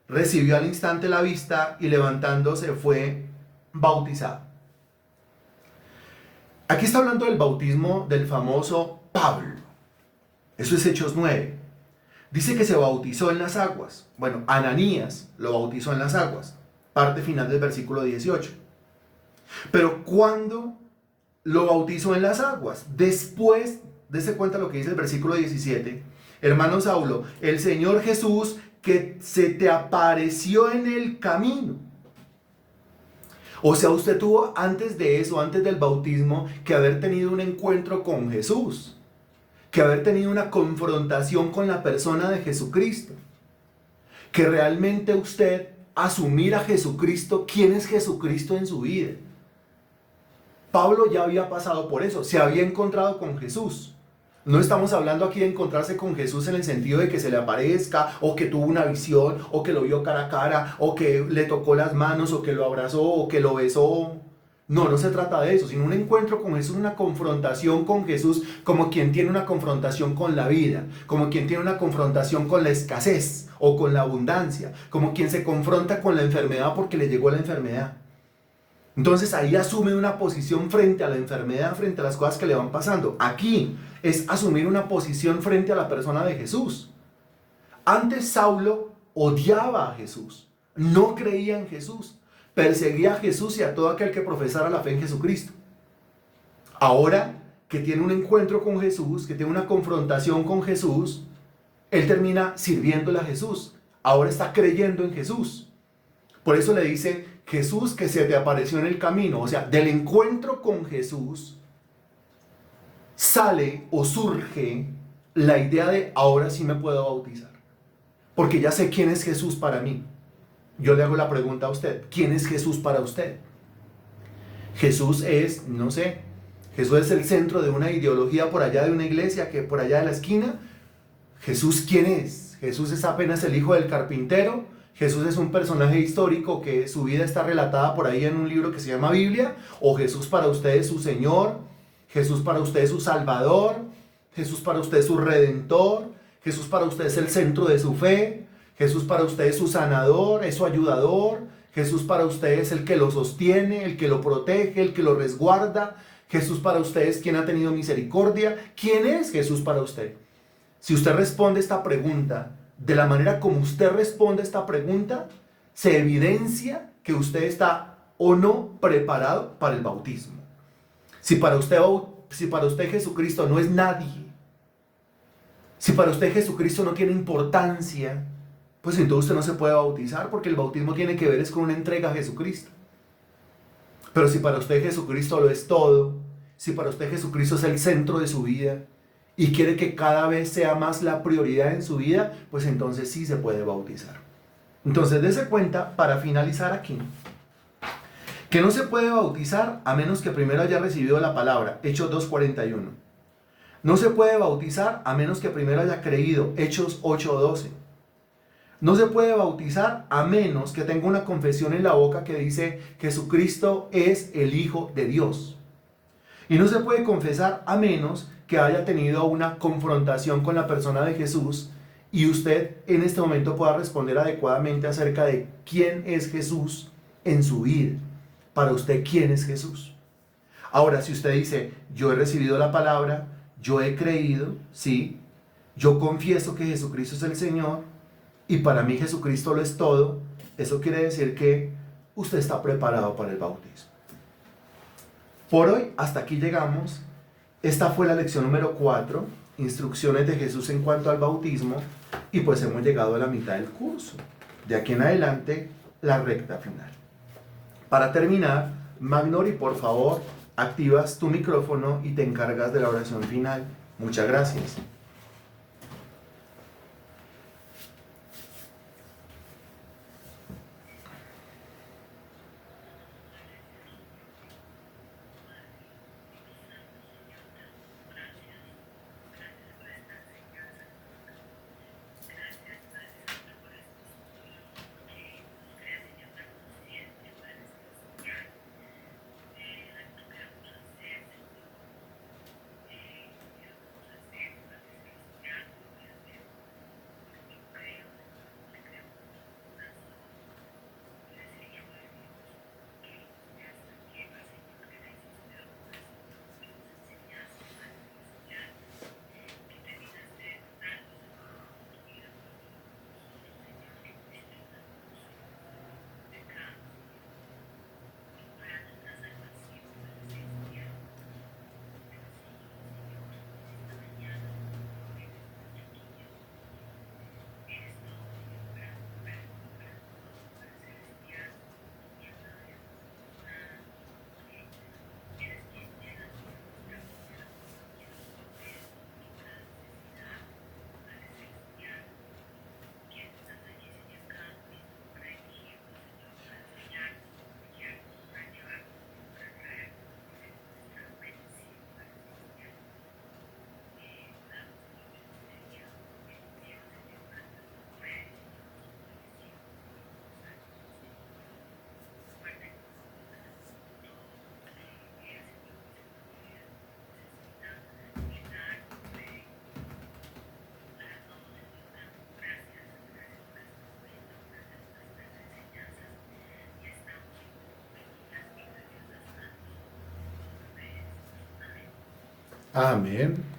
recibió al instante la vista y levantándose fue bautizado. Aquí está hablando del bautismo del famoso Pablo. Eso es Hechos 9. Dice que se bautizó en las aguas. Bueno, Ananías lo bautizó en las aguas. Parte final del versículo 18. Pero ¿cuándo lo bautizó en las aguas? Después, dése cuenta lo que dice el versículo 17. Hermano Saulo, el Señor Jesús que se te apareció en el camino. O sea, usted tuvo antes de eso, antes del bautismo, que haber tenido un encuentro con Jesús, que haber tenido una confrontación con la persona de Jesucristo, que realmente usted asumir a Jesucristo, quién es Jesucristo en su vida. Pablo ya había pasado por eso, se había encontrado con Jesús. No estamos hablando aquí de encontrarse con Jesús en el sentido de que se le aparezca, o que tuvo una visión, o que lo vio cara a cara, o que le tocó las manos, o que lo abrazó, o que lo besó. No se trata de eso, sino un encuentro con Jesús, una confrontación con Jesús, como quien tiene una confrontación con la vida, como quien tiene una confrontación con la escasez, o con la abundancia, como quien se confronta con la enfermedad porque le llegó la enfermedad. Entonces ahí asume una posición frente a la enfermedad, frente a las cosas que le van pasando. Aquí es asumir una posición frente a la persona de Jesús. Antes Saulo odiaba a Jesús, no creía en Jesús, perseguía a Jesús y a todo aquel que profesara la fe en Jesucristo. Ahora que tiene un encuentro con Jesús, que tiene una confrontación con Jesús, él termina sirviéndole a Jesús. Ahora está creyendo en Jesús. Por eso le dice, Jesús que se te apareció en el camino. O sea, del encuentro con Jesús sale o surge la idea de ahora sí me puedo bautizar. Porque ya sé quién es Jesús para mí. Yo le hago la pregunta a usted, ¿quién es Jesús para usted? Jesús es, no sé, Jesús es el centro de una ideología por allá de una iglesia que por allá de la esquina. ¿Jesús quién es? Jesús es apenas el hijo del carpintero. Jesús es un personaje histórico que su vida está relatada por ahí en un libro que se llama Biblia. O Jesús para usted es su Señor. Jesús para usted es su Salvador. Jesús para usted es su Redentor. Jesús para usted es el centro de su fe. Jesús para usted es su sanador, es su ayudador. Jesús para usted es el que lo sostiene, el que lo protege, el que lo resguarda. Jesús para usted es quien ha tenido misericordia. ¿Quién es Jesús para usted? Si usted responde esta pregunta de la manera como usted responde esta pregunta, se evidencia que usted está o no preparado para el bautismo. Si para usted Jesucristo no es nadie, si para usted Jesucristo no tiene importancia, pues entonces usted no se puede bautizar, porque el bautismo tiene que ver es con una entrega a Jesucristo. Pero si para usted Jesucristo lo es todo, si para usted Jesucristo es el centro de su vida y quiere que cada vez sea más la prioridad en su vida, pues entonces sí se puede bautizar. Entonces dése cuenta, para finalizar aquí, que no se puede bautizar a menos que primero haya recibido la palabra, Hechos 2:41. No se puede bautizar a menos que primero haya creído, Hechos 8:12. No se puede bautizar a menos que tenga una confesión en la boca que dice Jesucristo es el Hijo de Dios. Y no se puede confesar a menos que haya tenido una confrontación con la persona de Jesús y usted en este momento pueda responder adecuadamente acerca de quién es Jesús en su vida. Para usted, ¿quién es Jesús? Ahora, si usted dice, yo he recibido la palabra, yo he creído, sí, yo confieso que Jesucristo es el Señor y para mí Jesucristo lo es todo, eso quiere decir que usted está preparado para el bautismo. Por hoy, hasta aquí llegamos. Esta fue la lección número 4, instrucciones de Jesús en cuanto al bautismo, y pues hemos llegado a la mitad del curso. De aquí en adelante, la recta final. Para terminar, Magnori, por favor, activas tu micrófono y te encargas de la oración final. Muchas gracias. Amén.